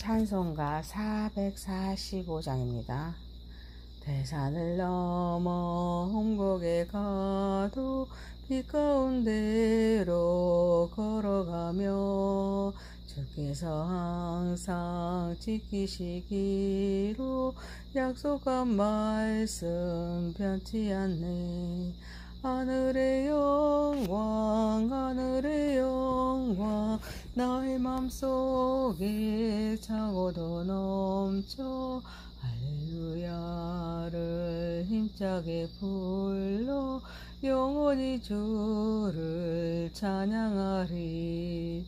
찬송가 445장입니다. 대산을 넘어 홍곡에 가도 빛 가운데로 걸어가며 주께서 항상 지키시기로 약속한 말씀 변치 않네. 하늘의 영광 나의 맘속에 차고도 넘쳐 할렐루야를 힘차게 불러 영원히 주를 찬양하리.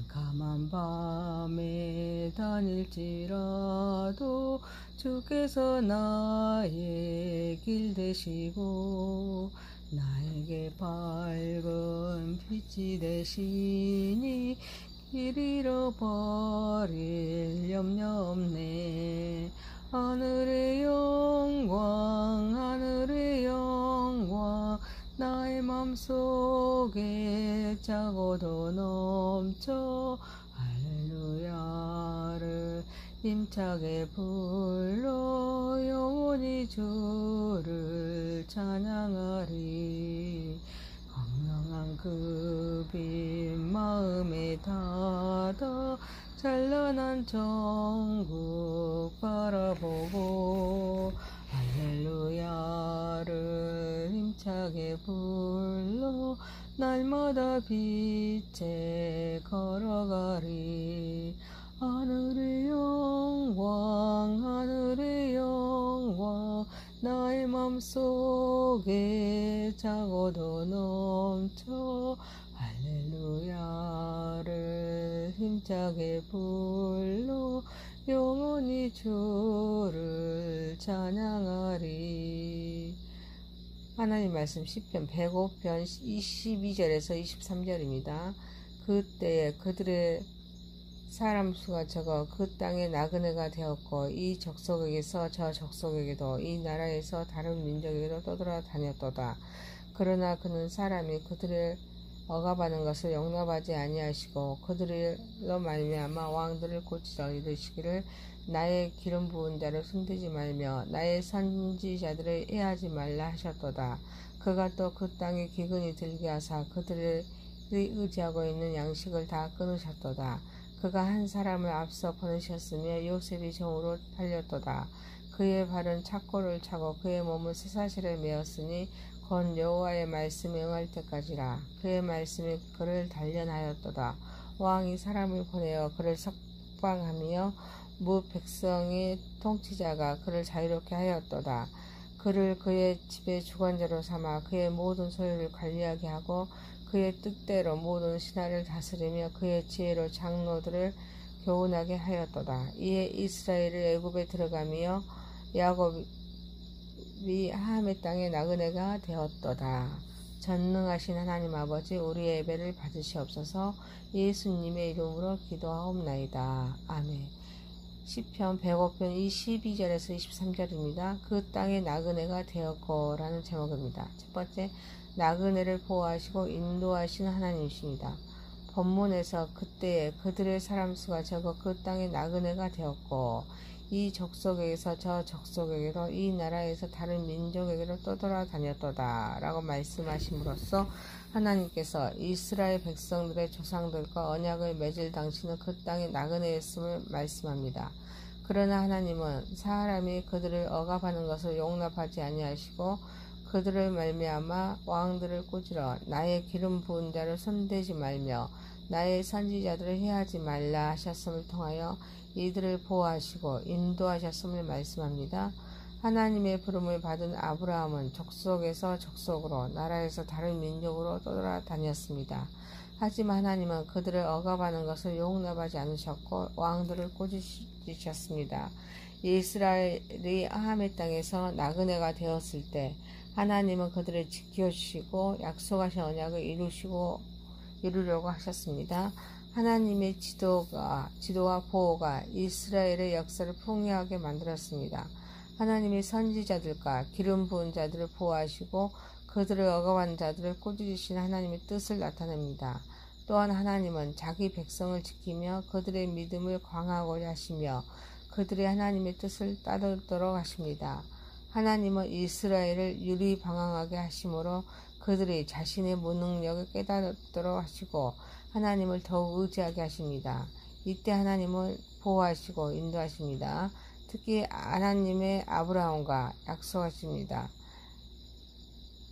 캄캄한 밤에 다닐지라도 주께서 나의 길 되시고 나에게 밝은 빛이 되시니 길 잃어버릴 염려 없네. 하늘의 영광 나의 맘속에 차고도 넘쳐 할렐루야를 힘차게 불러 영원히 주를 찬양하리. 광명한 그 빛 마음에 닫아 찬란한 천국 바라보고 할렐루야를 힘차게 불러 날마다 빛에 걸어가리. 하늘의 영광 나의 맘속에 차고도 넘쳐 할렐루야를 힘차게 불러 영원히 주를 찬양하리. 하나님 말씀 시편 105편 22절에서 23절입니다. 그때에 그들의 사람 수가 적어 그 땅에 나그네가 되었고 이 족속에게서 저 족속에게도 이 나라에서 다른 민족에게도 떠돌아다녔도다. 그러나 그는 사람이 그들을 억압하는 것을 용납하지 아니하시고 그들로 말미암아 왕들을 고치려 이르시기를 나의 기름 부은 자를 손대지 말며 나의 선지자들을 해하지 말라 하셨도다. 그가 또 그 땅에 기근이 들게 하사 그들이 의지하고 있는 양식을 다 끊으셨도다. 그가 한 사람을 앞서 보내셨으며 요셉이 종으로 팔렸도다. 그의 발은 착고를 차고 그의 몸은 쇠사슬에 메었으니 곧 여호와의 말씀에 응할 때까지라. 그의 말씀이 그를 단련하였도다. 왕이 사람을 보내어 그를 석방하며 무 백성의 통치자가 그를 자유롭게 하였도다. 그를 그의 집의 주관자로 삼아 그의 모든 소유를 관리하게 하고 그의 뜻대로 모든 신하를 다스리며 그의 지혜로 장로들을 교훈하게 하였도다. 이에 이스라엘을 애굽에 들어가며 야곱이 하함의 땅에 나그네가 되었도다. 전능하신 하나님 아버지, 우리의 예배를 받으시옵소서. 예수님의 이름으로 기도하옵나이다. 아멘. 시편 105편 22절에서 23절입니다. 그 땅에 나그네가 되었고 라는 제목입니다. 첫 번째, 나그네를 보호하시고 인도하신 하나님이십니다. 본문에서 그때에 그들의 사람 수가 적어 그 땅에 나그네가 되었고 이 족속에게서 저 족속에게로 이 나라에서 다른 민족에게로 떠돌아다녔도다 라고 말씀하심으로써 하나님께서 이스라엘 백성들의 조상들과 언약을 맺을 당시는 그 땅에 나그네였음을 말씀합니다. 그러나 하나님은 사람이 그들을 억압하는 것을 용납하지 아니하시고 그들을 말미암아 왕들을 꾸짖어 나의 기름 부은 자를 손대지 말며 나의 선지자들을 해하지 말라 하셨음을 통하여 이들을 보호하시고 인도하셨음을 말씀합니다. 하나님의 부름을 받은 아브라함은 족속에서 족속으로 나라에서 다른 민족으로 떠돌아다녔습니다. 하지만 하나님은 그들을 억압하는 것을 용납하지 않으셨고 왕들을 꾸짖으셨습니다. 이스라엘이 아함의 땅에서 나그네가 되었을 때 하나님은 그들을 지켜주시고 약속하신 언약을 이루려고 하셨습니다. 하나님의 지도와 보호가 이스라엘의 역사를 풍요하게 만들었습니다. 하나님의 선지자들과 기름 부은 자들을 보호하시고 그들을 억압한 자들을 꾸짖으신 하나님의 뜻을 나타냅니다. 또한 하나님은 자기 백성을 지키며 그들의 믿음을 강화하고자 하시며 그들의 하나님의 뜻을 따르도록 하십니다. 하나님은 이스라엘을 유리방황하게 하심으로 그들이 자신의 무능력을 깨닫도록 하시고 하나님을 더욱 의지하게 하십니다. 이때 하나님을 보호하시고 인도하십니다. 특히 하나님의 아브라함과 약속하십니다.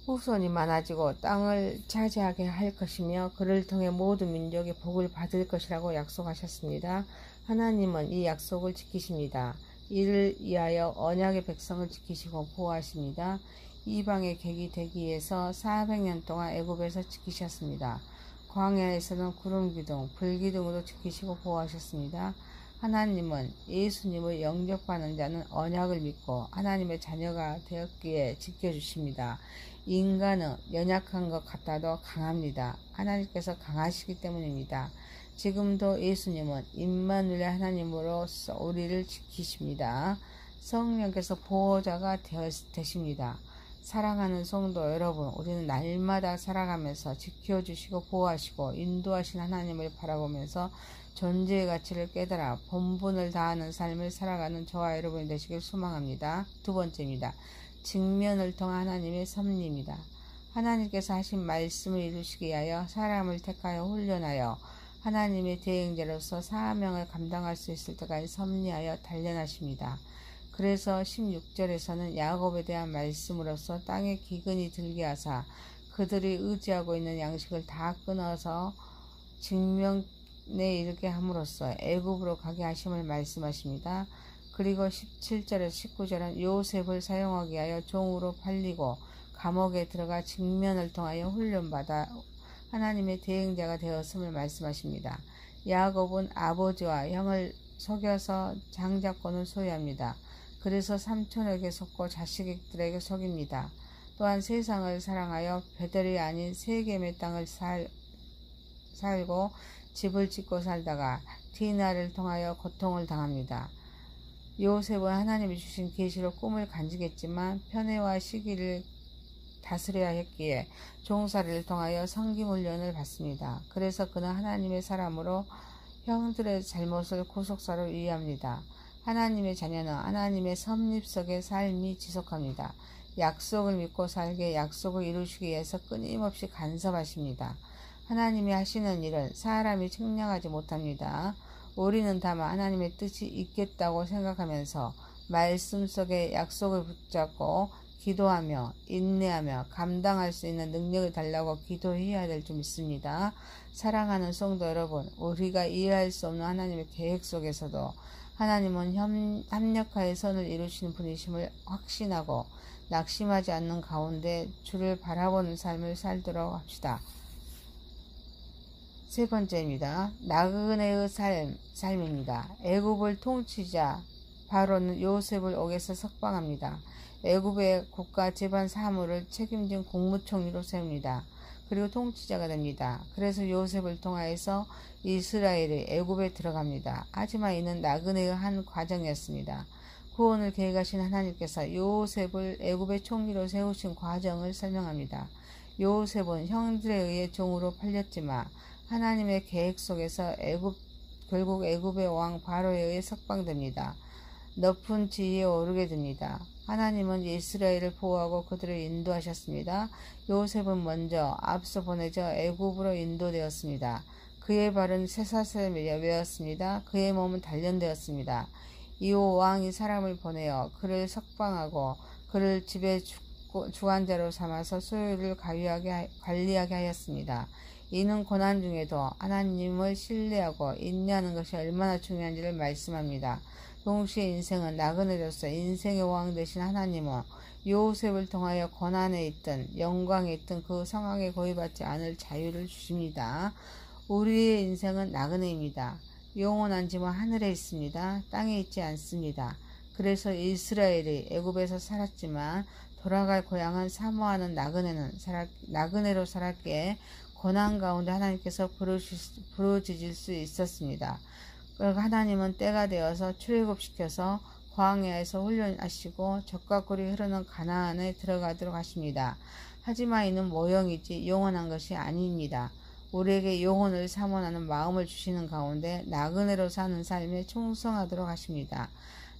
후손이 많아지고 땅을 차지하게 할 것이며 그를 통해 모든 민족이 복을 받을 것이라고 약속하셨습니다. 하나님은 이 약속을 지키십니다. 이를 위하여 언약의 백성을 지키시고 보호하십니다. 이방의 객이 되기 위해서 400년 동안 애굽에서 지키셨습니다. 광야에서는 구름기둥, 불기둥으로 지키시고 보호하셨습니다. 하나님은 예수님을 영접하는 자는 언약을 믿고 하나님의 자녀가 되었기에 지켜주십니다. 인간은 연약한 것 같아도 강합니다. 하나님께서 강하시기 때문입니다. 지금도 예수님은 임마누엘 하나님으로서 우리를 지키십니다. 성령께서 보호자가 되십니다. 사랑하는 성도 여러분, 우리는 날마다 살아가면서 지켜주시고 보호하시고 인도하신 하나님을 바라보면서 존재의 가치를 깨달아 본분을 다하는 삶을 살아가는 저와 여러분이 되시길 소망합니다. 두 번째입니다. 직면을 통한 하나님의 섭리입니다. 하나님께서 하신 말씀을 이루시기 위하여 사람을 택하여 훈련하여 하나님의 대행자로서 사명을 감당할 수 있을 때까지 섭리하여 단련하십니다. 그래서 16절에서는 야곱에 대한 말씀으로서 땅에 기근이 들게 하사 그들이 의지하고 있는 양식을 다 끊어서 직면에 이르게 함으로써 애굽으로 가게 하심을 말씀하십니다. 그리고 17절에서 19절은 요셉을 사용하기 위하여 종으로 팔리고 감옥에 들어가 직면을 통하여 훈련받아 하나님의 대행자가 되었음을 말씀하십니다. 야곱은 아버지와 형을 속여서 장자권을 소유합니다. 그래서 삼촌에게 속고 자식들에게 속입니다. 또한 세상을 사랑하여 베델이 아닌 세겜의 땅을 살고 집을 짓고 살다가 디나를 통하여 고통을 당합니다. 요셉은 하나님이 주신 계시로 꿈을 간직했지만 편애와 시기를 다스려야 했기에 종살이를 통하여 성김훈련을 받습니다. 그래서 그는 하나님의 사람으로 형들의 잘못을 구속사로 이해합니다. 하나님의 자녀는 하나님의 섭립 속의 삶이 지속합니다. 약속을 믿고 살게 약속을 이루시기 위해서 끊임없이 간섭하십니다. 하나님이 하시는 일은 사람이 측량하지 못합니다. 우리는 다만 하나님의 뜻이 있겠다고 생각하면서 말씀 속에 약속을 붙잡고 기도하며 인내하며 감당할 수 있는 능력을 달라고 기도해야 될 줄 믿습니다. 사랑하는 성도 여러분, 우리가 이해할 수 없는 하나님의 계획 속에서도 하나님은 합력하여 선을 이루시는 분이심을 확신하고 낙심하지 않는 가운데 주를 바라보는 삶을 살도록 합시다. 세 번째입니다. 나그네의 삶입니다. 애굽을 통치자 바로는 요셉을 옥에서 석방합니다. 애굽의 국가 재반 사무를 책임진 국무총리로 세웁니다. 그리고 통치자가 됩니다. 그래서 요셉을 통하여서 이스라엘이 애굽에 들어갑니다. 하지만 이는 나그네의 한 과정이었습니다. 구원을 계획하신 하나님께서 요셉을 애굽의 총리로 세우신 과정을 설명합니다. 요셉은 형들에 의해 종으로 팔렸지만 하나님의 계획 속에서 결국 애굽의 왕 바로에 의해 석방됩니다. 높은 지위에 오르게 됩니다. 하나님은 이스라엘을 보호하고 그들을 인도하셨습니다. 요셉은 먼저 앞서 보내져 애굽으로 인도되었습니다. 그의 발은 쇠사슬에 매었습니다. 그의 몸은 단련되었습니다. 이후 왕이 사람을 보내어 그를 석방하고 그를 집의 주관자로 삼아서 소유를 관리하게 하였습니다. 이는 고난 중에도 하나님을 신뢰하고 인내하는 것이 얼마나 중요한지를 말씀합니다. 동시에 인생은 나그네로서 인생의 왕 되신 하나님은 요셉을 통하여 고난에 있든 영광에 있든 그 상황에 고입하지 않을 자유를 주십니다. 우리의 인생은 나그네입니다. 영원한 집은 하늘에 있습니다. 땅에 있지 않습니다. 그래서 이스라엘이 애굽에서 살았지만 돌아갈 고향은 사모하는 나그네로 살았기에 고난 가운데 하나님께서 부르짖을 수 있었습니다. 하나님은 때가 되어서 출애굽시켜서 광야에서 훈련하시고 적과 꿀이 흐르는 가나안에 들어가도록 하십니다. 하지만 이는 모형이지 영원한 것이 아닙니다. 우리에게 영혼을 사모하는 마음을 주시는 가운데 나그네로 사는 삶에 충성하도록 하십니다.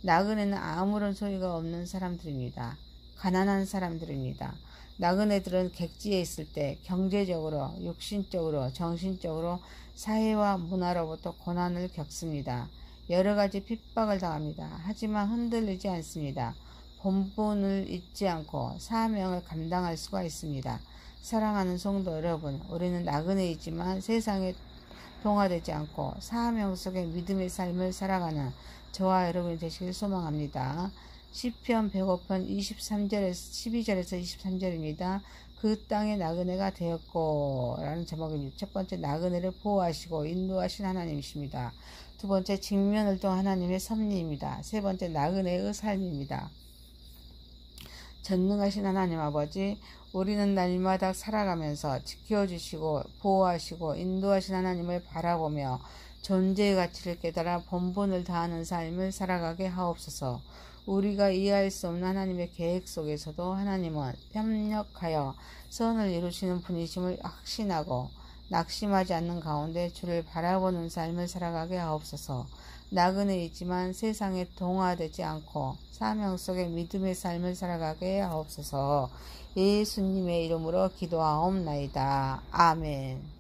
나그네는 아무런 소유가 없는 사람들입니다. 가난한 사람들입니다. 나그네들은 객지에 있을 때 경제적으로, 육신적으로, 정신적으로 사회와 문화로부터 고난을 겪습니다. 여러 가지 핍박을 당합니다. 하지만 흔들리지 않습니다. 본분을 잊지 않고 사명을 감당할 수가 있습니다. 사랑하는 성도 여러분, 우리는 나그네이지만 세상에 동화되지 않고 사명 속의 믿음의 삶을 살아가는 저와 여러분이 되시길 소망합니다. 시편 105편 12절에서 23절입니다. 그 땅에 나그네가 되었고 라는 제목입니다. 첫 번째, 나그네를 보호하시고 인도하신 하나님이십니다. 두 번째, 직면을 통한 하나님의 섭리입니다. 세 번째, 나그네의 삶입니다. 전능하신 하나님 아버지, 우리는 날마다 살아가면서 지켜주시고 보호하시고 인도하신 하나님을 바라보며 존재의 가치를 깨달아 본분을 다하는 삶을 살아가게 하옵소서. 우리가 이해할 수 없는 하나님의 계획 속에서도 하나님은 협력하여 선을 이루시는 분이심을 확신하고 낙심하지 않는 가운데 주를 바라보는 삶을 살아가게 하옵소서. 나그네이지만 세상에 동화되지 않고 사명 속의 믿음의 삶을 살아가게 하옵소서. 예수님의 이름으로 기도하옵나이다. 아멘.